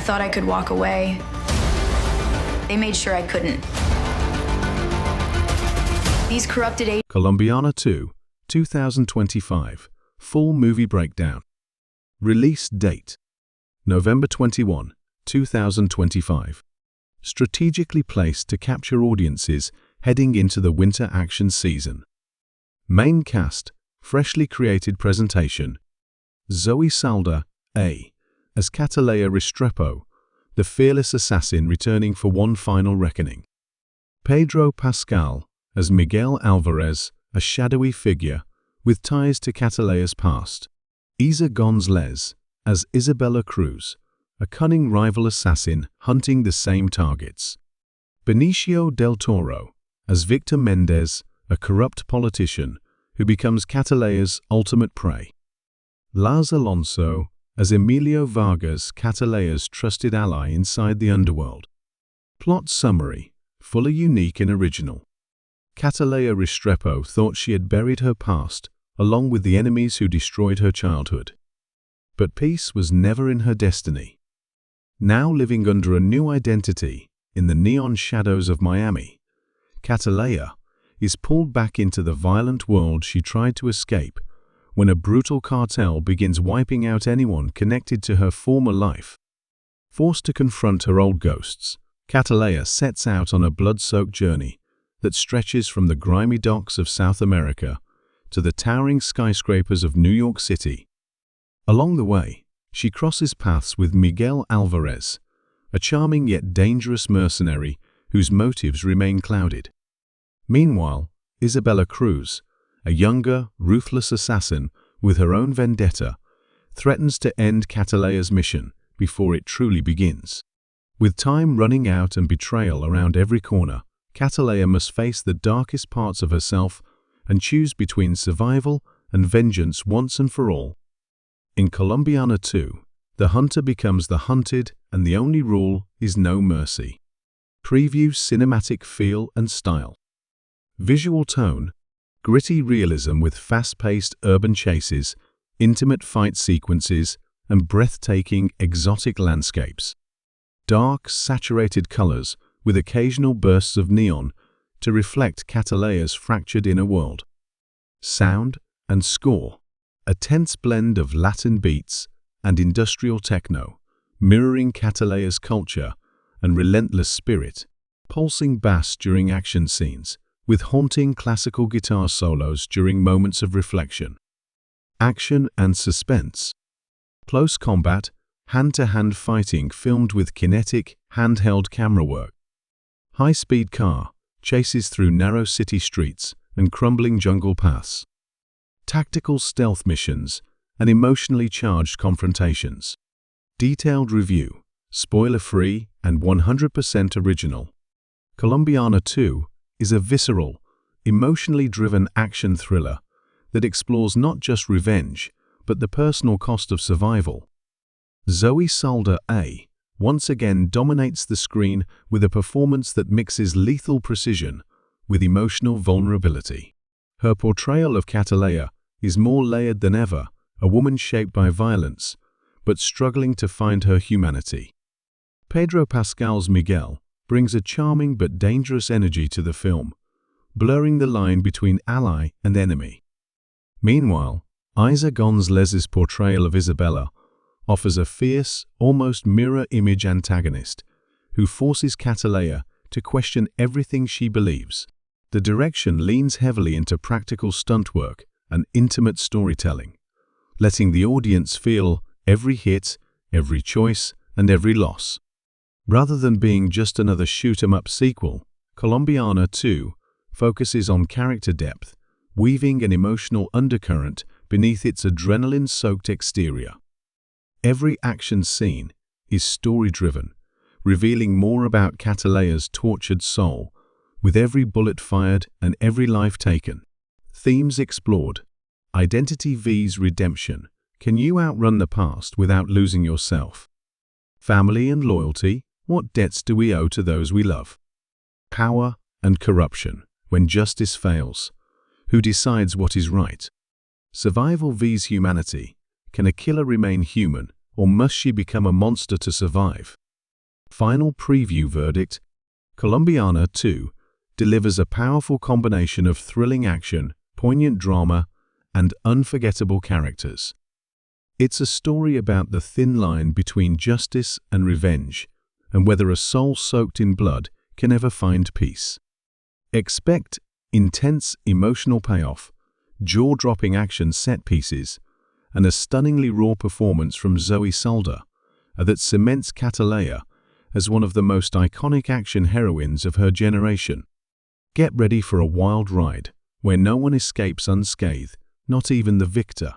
thought I could walk away, they made sure I couldn't. These corrupted agents... Colombiana 2, 2025. Full movie breakdown. Release date: November 21, 2025. Strategically placed to capture audiences heading into the winter action season. Main cast, freshly created presentation. Zoe Saldana as Cataleya Restrepo, the fearless assassin returning for one final reckoning. Pedro Pascal as Miguel Alvarez, a shadowy figure with ties to Cataleya's past. Isa Gonzalez as Isabella Cruz, a cunning rival assassin hunting the same targets. Benicio del Toro as Victor Mendez, a corrupt politician who becomes Cataleya's ultimate prey. Laz Alonso as Emilio Vargas, Cataleya's trusted ally inside the underworld. Plot summary: fully unique and original. Cataleya Restrepo thought she had buried her past, along with the enemies who destroyed her childhood. But peace was never in her destiny. Now living under a new identity in the neon shadows of Miami, Cataleya is pulled back into the violent world she tried to escape when a brutal cartel begins wiping out anyone connected to her former life. Forced to confront her old ghosts, Cataleya sets out on a blood-soaked journey that stretches from the grimy docks of South America to the towering skyscrapers of New York City. Along the way, she crosses paths with Miguel Alvarez, a charming yet dangerous mercenary whose motives remain clouded. Meanwhile, Isabella Cruz, a younger, ruthless assassin with her own vendetta, threatens to end Cataleya's mission before it truly begins. With time running out and betrayal around every corner, Cataleya must face the darkest parts of herself and choose between survival and vengeance once and for all. In Colombiana 2, the hunter becomes the hunted, and the only rule is no mercy. Preview: cinematic feel and style. Visual tone: gritty realism with fast-paced urban chases, intimate fight sequences, and breathtaking exotic landscapes. Dark, saturated colors with occasional bursts of neon to reflect Cataleya's fractured inner world. Sound and score: a tense blend of Latin beats and industrial techno, mirroring Cataleya's culture and relentless spirit. Pulsing bass during action scenes, with haunting classical guitar solos during moments of reflection. Action and suspense: close combat, hand-to-hand fighting filmed with kinetic, handheld camera work. High-speed car chases through narrow city streets and crumbling jungle paths. Tactical stealth missions and emotionally charged confrontations. Detailed review: spoiler-free and 100% original. Colombiana 2 is a visceral, emotionally driven action thriller that explores not just revenge, but the personal cost of survival. Zoe Saldana once again dominates the screen with a performance that mixes lethal precision with emotional vulnerability. Her portrayal of Cataleya is more layered than ever, a woman shaped by violence, but struggling to find her humanity. Pedro Pascal's Miguel brings a charming but dangerous energy to the film, blurring the line between ally and enemy. Meanwhile, Isa Gonzalez's portrayal of Isabella offers a fierce, almost mirror-image antagonist who forces Cataleya to question everything she believes. The direction leans heavily into practical stunt work and intimate storytelling, letting the audience feel every hit, every choice, and every loss. Rather than being just another shoot-'em-up sequel, Colombiana 2 focuses on character depth, weaving an emotional undercurrent beneath its adrenaline-soaked exterior. Every action scene is story-driven, revealing more about Cataleya's tortured soul, with every bullet fired and every life taken. Themes explored: identity vs redemption. Can you outrun the past without losing yourself? Family and loyalty. What debts do we owe to those we love? Power and corruption. When justice fails, who decides what is right? Survival vs humanity. Can a killer remain human or must she become a monster to survive? Final preview verdict: Colombiana 2 delivers a powerful combination of thrilling action, poignant drama, and unforgettable characters. It's a story about the thin line between justice and revenge, and whether a soul soaked in blood can ever find peace. Expect intense emotional payoff, jaw-dropping action set pieces, and a stunningly raw performance from Zoe Saldana that cements Cataleya as one of the most iconic action heroines of her generation. Get ready for a wild ride, where no one escapes unscathed, not even the victor.